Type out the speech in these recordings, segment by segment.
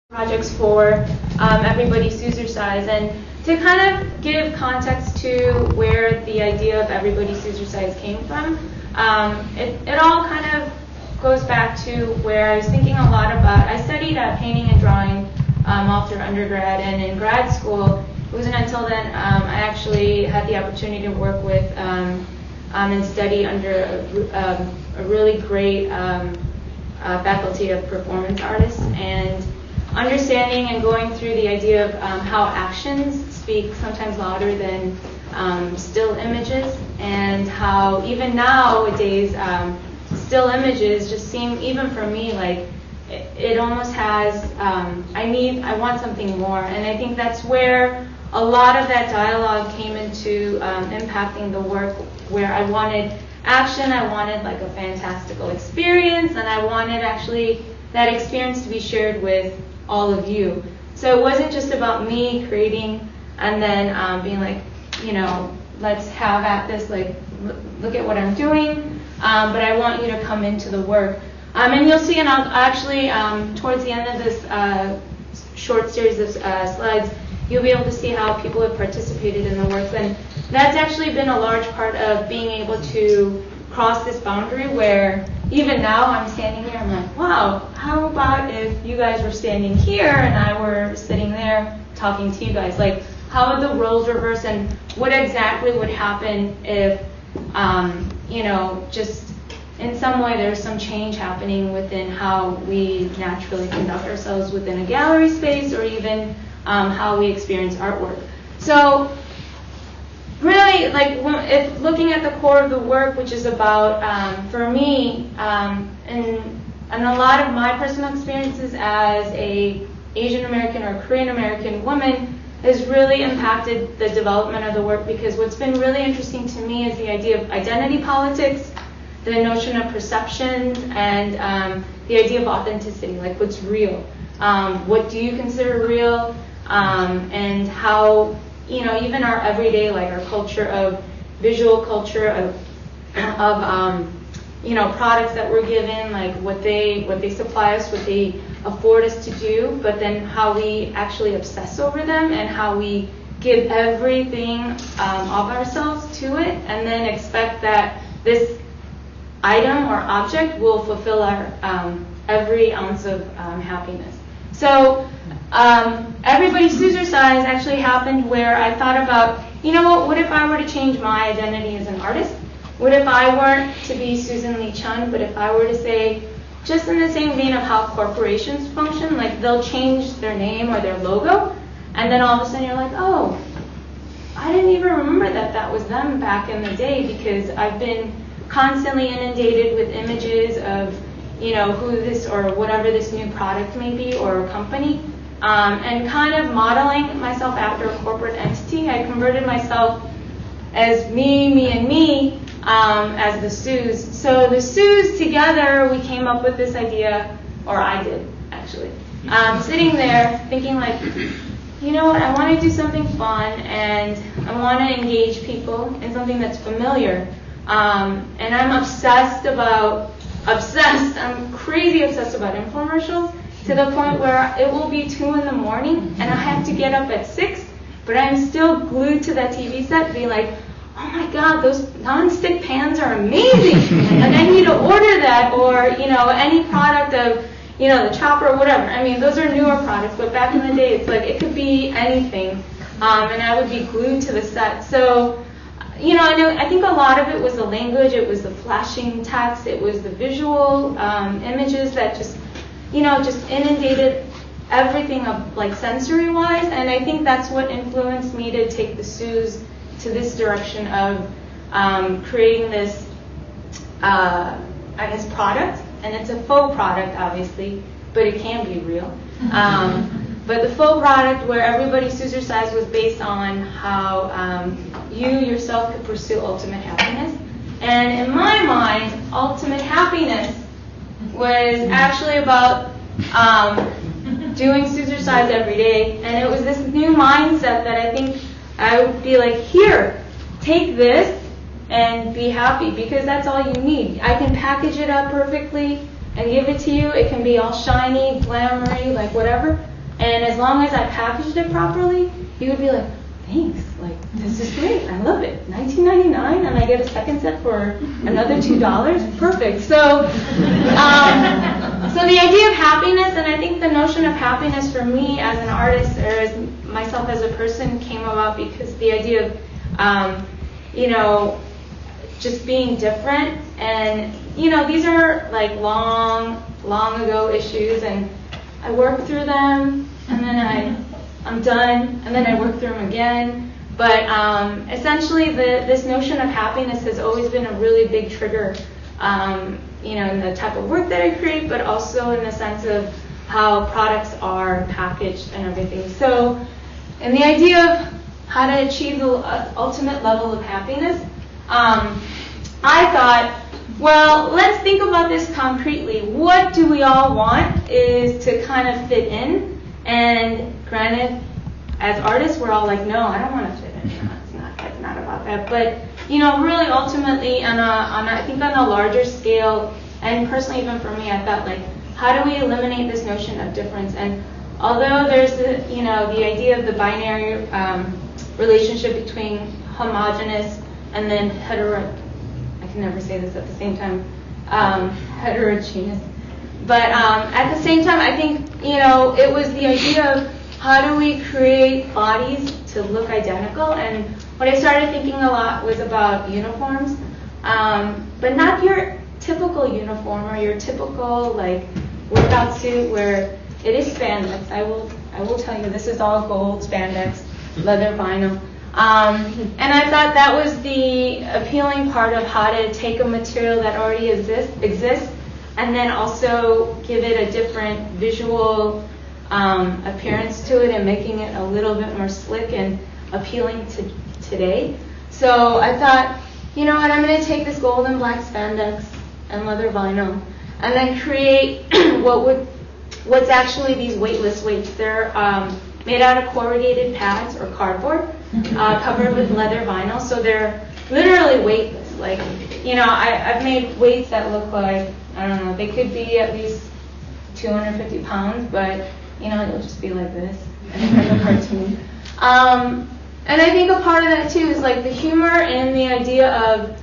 projects for everybody Suze-size, and to kind of give context to where the idea of everybody Suze-size came from, it all kind of goes back to where I was thinking a lot about. I studied painting and drawing all through undergrad, and in grad school, it wasn't until then I actually had the opportunity to work with and study under a really great faculty of performance artists, and understanding and going through the idea of how actions speak sometimes louder than still images, and how even nowadays still images just seem, even for me, like it almost has, I want something more. And I think that's where a lot of that dialogue came into impacting the work, where I wanted action, I wanted like a fantastical experience, and I wanted actually that experience to be shared with all of you. So it wasn't just about me creating and then being like, you know, let's have at this, like, look at what I'm doing, but I want you to come into the work. And you'll see, and I'll actually, towards the end of this short series of slides, you'll be able to see how people have participated in the work. And that's actually been a large part of being able to cross this boundary, where even now I'm standing here, I'm like, wow, how about if you guys were standing here and I were sitting there talking to you guys? Like, how would the roles reverse, and what exactly would happen if, you know, just in some way there's some change happening within how we naturally conduct ourselves within a gallery space, or even how we experience artwork. So really, like, if looking at the core of the work, which is about, for me, and a lot of my personal experiences as a Asian American or Korean American woman, has really impacted the development of the work, because what's been really interesting to me is the idea of identity politics, the notion of perception, and the idea of authenticity, like what's real. What do you consider real? And how, you know, even our everyday, like our culture of visual culture of you know, products that we're given, like what they supply us, what they afford us to do, but then how we actually obsess over them, and how we give everything of ourselves to it, and then expect that this item or object will fulfill our every ounce of happiness. So everybody Suze-size actually happened where I thought about, you know what if I were to change my identity as an artist? What if I weren't to be Susan Lee Chun, but if I were to say, just in the same vein of how corporations function, like they'll change their name or their logo, and then all of a sudden you're like, oh, I didn't even remember that that was them back in the day, because I've been constantly inundated with images of, you know, who this or whatever this new product may be, or company, and kind of modeling myself after a corporate entity. I converted myself as me, and me, as the Suze. So the Suze together, we came up with this idea, or I did, actually. Sitting there thinking like, you know what, I want to do something fun, and I want to engage people in something that's familiar. And I'm I'm crazy obsessed about infomercials, to the point where it will be 2 in the morning and I have to get up at 6, but I'm still glued to that TV set being like, oh my God, those non-stick pans are amazing, and I need to order that, or, you know, any product of, you know, the chopper or whatever. I mean, those are newer products, but back in the day, it's like, it could be anything, and I would be glued to the set. So, you know, I think a lot of it was the language, it was the flashing text, it was the visual images that just, you know, just inundated everything of, like, sensory-wise, and I think that's what influenced me to take the Suze to this direction of creating this, I guess, product. And it's a faux product, obviously, but it can be real. But the faux product, where everybody Suze-size was based on how you yourself could pursue ultimate happiness. And in my mind, ultimate happiness was actually about doing Suze-size every day. And it was this new mindset that I think I would be like, here, take this and be happy, because that's all you need. I can package it up perfectly and give it to you. It can be all shiny, glamoury, like whatever. And as long as I packaged it properly, he would be like, thanks, like, this is great, I love it. $19.99 and I get a second set for another $2? Perfect. So the idea of happiness, and I think the notion of happiness for me as an artist, or as myself as a person, came about because the idea of, just being different. And, these are like long ago issues, and I work through them, and then I'm done, and then I work through them again. But essentially, this notion of happiness has always been a really big trigger, in the type of work that I create, but also in the sense of how products are packaged and everything. So, and the idea of how to achieve the ultimate level of happiness, I thought, well, let's think about this concretely. What do we all want is to kind of fit in. And granted, as artists, we're all like, no, I don't want to fit in. It's not about that. But, really ultimately, I think on a larger scale, and personally even for me, I thought, like, how do we eliminate this notion of difference? And although there's the idea of the binary relationship between homogeneous and then I can never say this at the same time, heterogeneous. But at the same time, I think, it was the idea of how do we create bodies to look identical. And what I started thinking a lot was about uniforms, but not your typical uniform or your typical like workout suit where it is spandex. I will tell you, this is all gold spandex, leather vinyl. And I thought that was the appealing part of how to take a material that already exists and then also give it a different visual appearance to it and making it a little bit more slick and appealing to today. So I thought, you know what, I'm going to take this gold and black spandex and leather vinyl and then create what's actually these weightless weights. They're made out of corrugated pads or cardboard covered with leather vinyl, so they're literally weightless. Like, I've made weights that look like, I don't know, they could be at least 250 pounds, but, it'll just be like this, like a cartoon. And I think a part of that, too, is like the humor and the idea of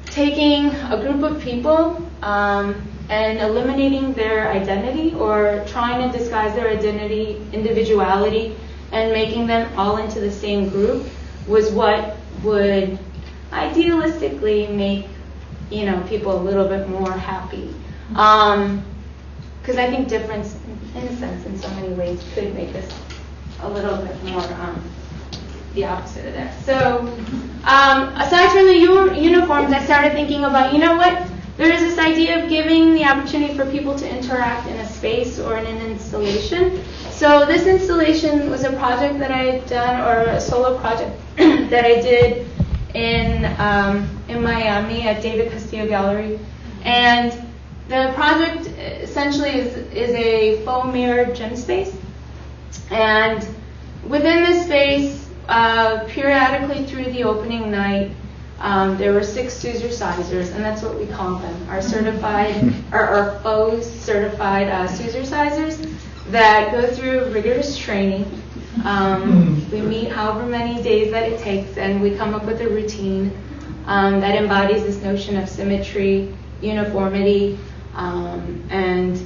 taking a group of people and eliminating their identity or trying to disguise their identity, individuality, and making them all into the same group was what would idealistically make, people a little bit more happy. Because I think difference, in a sense, in so many ways, could make us a little bit more the opposite of that. So, aside from the uniforms, I started thinking about, there is this idea of giving the opportunity for people to interact in a space or in an installation. So this installation was a project that I had done, or a solo project that I did in Miami at David Castillo Gallery. And the project essentially is a faux mirror gym space. And within this space, periodically through the opening night, there were 6 suzer-sizers, and that's what we call them, our certified, our faux certified suzer-sizers that go through rigorous training. We meet however many days that it takes, and we come up with a routine that embodies this notion of symmetry, uniformity, and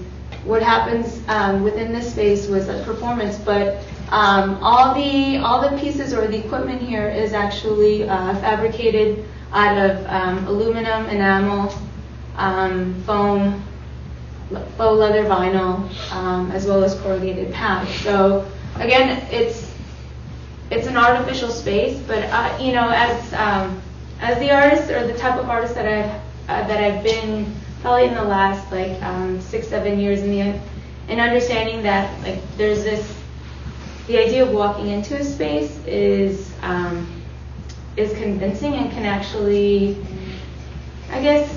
what happens within this space was a performance, but all the pieces or the equipment here is actually fabricated out of aluminum, enamel, foam, faux leather vinyl, as well as corrugated pads. So again, it's an artificial space, but as the artist or the type of artist that I've been probably in the last 6-7 years in understanding that there's the idea of walking into a space is convincing and can actually, I guess,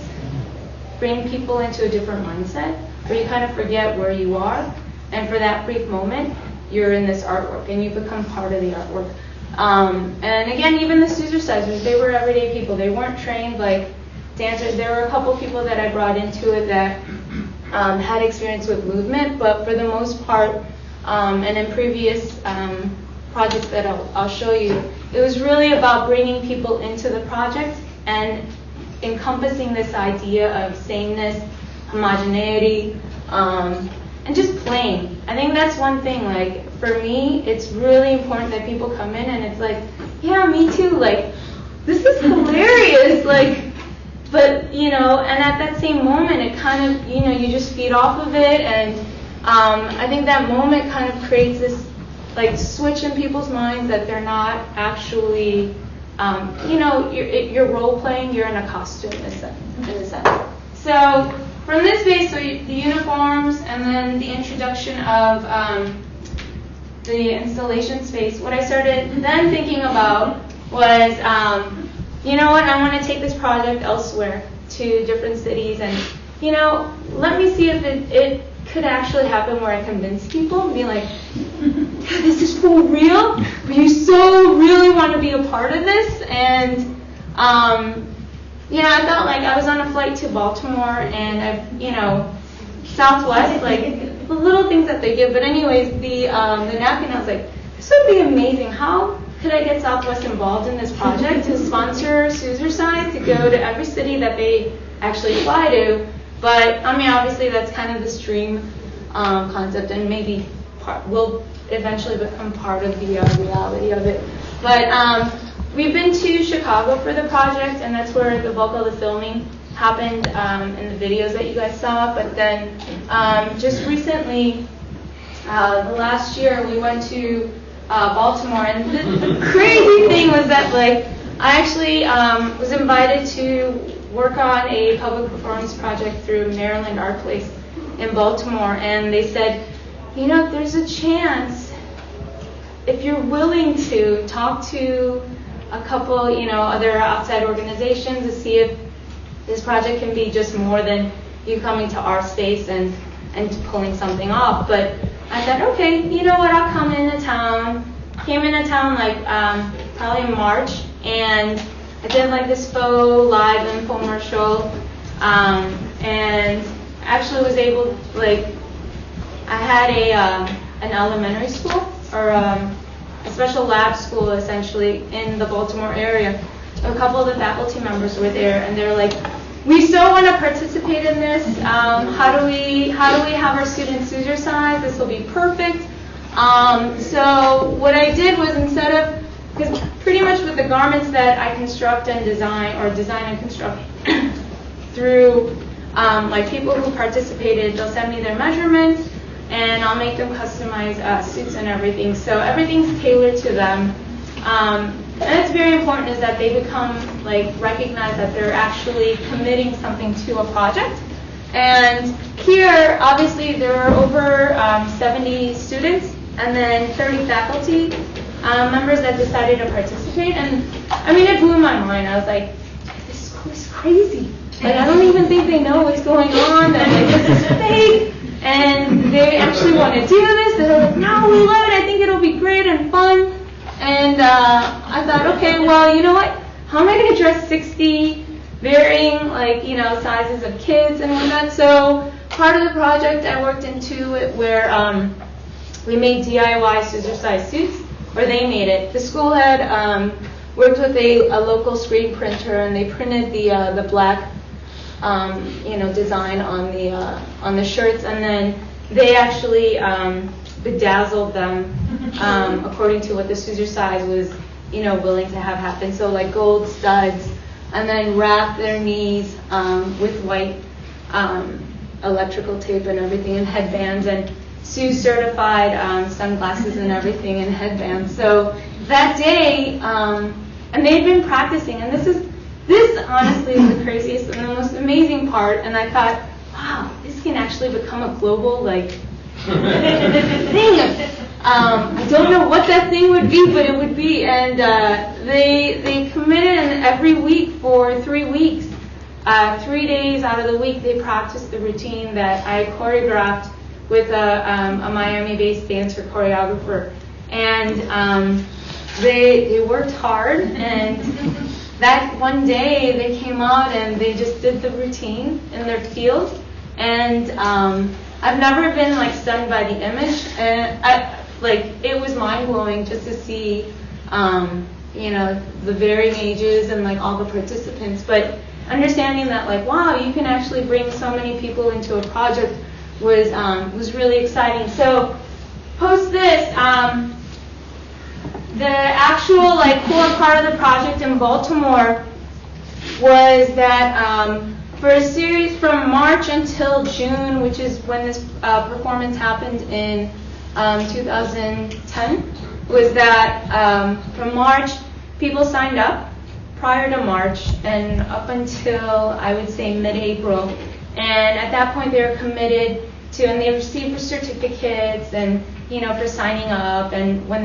bring people into a different mindset where you kind of forget where you are, and for that brief moment you're in this artwork and you become part of the artwork. And again, even the suzer-sizers, they were everyday people. They weren't trained like dancers. There were a couple people that I brought into it that had experience with movement, but for the most part and in previous projects that I'll show you, it was really about bringing people into the project and encompassing this idea of sameness, homogeneity, and just playing. I think that's one thing, like, for me, it's really important that people come in and it's like, yeah, me too, like, this is hilarious, like, but, you know, and at that same moment, it kind of, you know, you just feed off of it, and I think that moment kind of creates this, like, switch in people's minds that they're not actually, you know, you're role-playing, you're in a costume in a sense. So from this base, so the uniforms and then the introduction of the installation space, what I started then thinking about was, you know what, I want to take this project elsewhere to different cities and, you know, let me see if it could actually happen where I convince people and be like, this is for real? You so really want to be a part of this? And, you know, I felt like I was on a flight to Baltimore and, you know, Southwest, like the little things that they give. But anyways, the napkin, I was like, this would be amazing. How could I get Southwest involved in this project to sponsor Suzercise, to go to every city that they actually fly to? But, I mean, obviously that's kind of the stream concept and maybe will eventually become part of the reality of it. But we've been to Chicago for the project, and that's where the bulk of the filming happened in the videos that you guys saw. But then just recently, the last year, we went to Baltimore, and the crazy thing was that, like, I actually was invited to work on a public performance project through Maryland Art Place in Baltimore, and they said, you know, there's a chance if you're willing to talk to a couple, you know, other outside organizations to see if this project can be just more than you coming to our space and pulling something off. But I said, okay, you know what, I'll come into town. Came into town like probably in March, and I did like this faux live infomercial, and actually was able, like, I had an elementary school, or a special lab school essentially in the Baltimore area. A couple of the faculty members were there, and they're like, we so want to participate in this. How do we have our students Suzercise? This will be perfect. So what I did was, instead of, because pretty much with the garments that I construct and design, or design and construct through like people who participated, they'll send me their measurements and I'll make them customize suits and everything. So everything's tailored to them. And it's very important is that they become, like, recognize that they're actually committing something to a project. And here, obviously, there are over 70 students and then 30 faculty members that decided to participate. And I mean, it blew my mind. I was like, this school is crazy. Like, I don't even think they know what's going on. They're like, this is fake. And they actually want to do this. They're like, no, we love it. I think it'll be great and fun. And I thought, okay, well, you know what? How am I going to dress 60 varying, like, you know, sizes of kids and whatnot? So part of the project, I worked into it where we made DIY Suzercise suits, or they made it. The school had worked with a local screen printer, and they printed the black, you know, design on the shirts, and then they actually bedazzled them according to what the Suzercise was, you know, willing to have happen. So like gold studs, and then wrap their knees with white electrical tape and everything, and headbands, and Suze certified sunglasses and everything, and headbands. So that day, and they'd been practicing, and this honestly is the craziest and the most amazing part. And I thought, wow, this can actually become a global, like, thing. I don't know what that thing would be, but it would be. And they committed, and every week for 3 weeks, 3 days out of the week, they practiced the routine that I choreographed with a Miami-based dancer choreographer. And they worked hard, and that one day they came out and they just did the routine in their field. And I've never been like stunned by the image, and it was mind blowing just to see, you know, the varying ages and like all the participants. But understanding that like, wow, you can actually bring so many people into a project was really exciting. So post this, the actual like core part of the project in Baltimore was that for a series from March until June, which is when this performance happened in 2010, was that from March, people signed up prior to March and up until, I would say, mid-April. And at that point, they were committed to, and they received certificates and, you know, for signing up. And when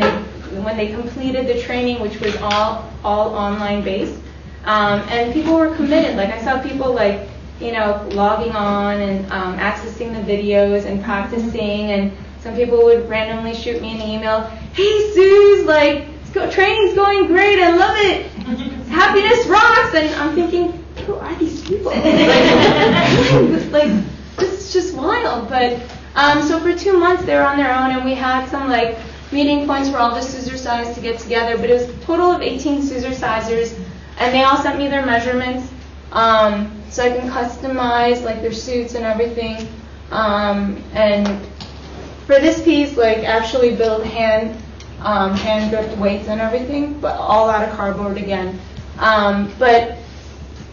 they completed the training, which was all online based, and people were committed. Like I saw people like, you know, logging on and accessing the videos and practicing. And some people would randomly shoot me an email, "Hey Suze, like training's going great. I love it. Happiness rocks." And I'm thinking, who are these people? Like this is just wild. But so for 2 months they were on their own, and we had some like meeting points for all the Suzercisers to get together. But it was a total of 18 Suzercisers, and they all sent me their measurements, so I can customize like their suits and everything. And for this piece, like actually build hand gripped weights and everything, but all out of cardboard again. But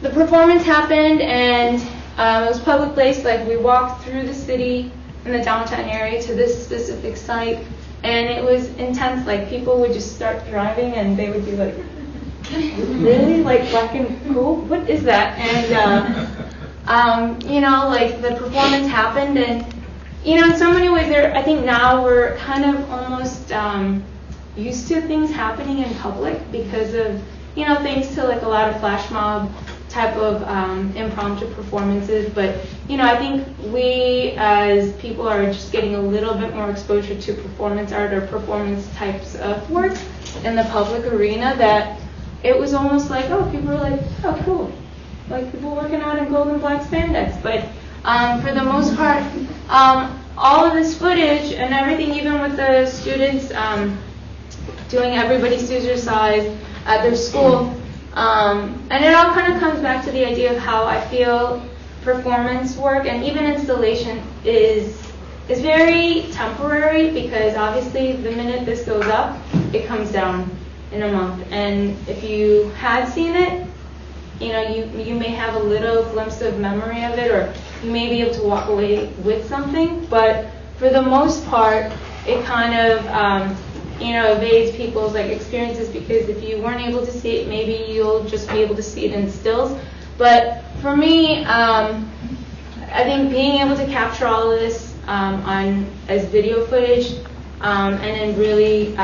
the performance happened, and it was public place. Like we walked through the city in the downtown area to this specific site, and it was intense. Like people would just start driving, and they would be like, "Really? Like black and gold? What is that?" And you know, like the performance happened, and you know, in so many ways, I think now we're kind of almost used to things happening in public because of, you know, thanks to like a lot of flash mob type of impromptu performances. But you know, I think we as people are just getting a little bit more exposure to performance art or performance types of work in the public arena, that it was almost like, oh, people were like, oh, cool, like people working out in gold and black spandex. But for the most part, all of this footage and everything, even with the students doing Everybody Suzercise at their school, and it all kind of comes back to the idea of how I feel performance work and even installation is very temporary, because obviously the minute this goes up, it comes down in a month. And if you had seen it, you know, you may have a little glimpse of memory of it, or you may be able to walk away with something. But for the most part, it kind of you know, evades people's like experiences, because if you weren't able to see it, maybe you'll just be able to see it in stills. But for me, I think being able to capture all of this as video footage and in really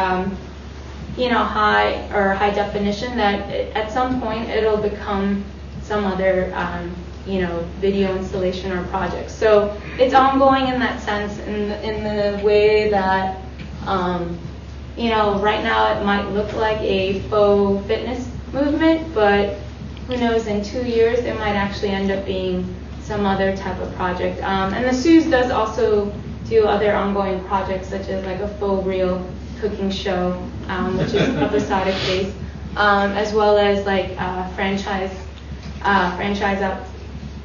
you know, high definition, that at some point it'll become some other you know, video installation or project. So it's ongoing in that sense, in the way that you know, right now it might look like a faux fitness movement, but who knows, in 2 years it might actually end up being some other type of project. And the Suze does also do other ongoing projects, such as like a faux real cooking show, which is episodic based, as well as like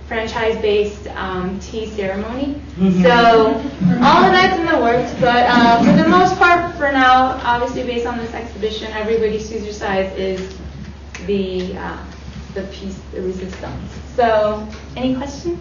franchise-based tea ceremony. So all of that's in the works, but for the most part, for now, obviously based on this exhibition, Everybody Suzercise is the piece de resistance. So any questions?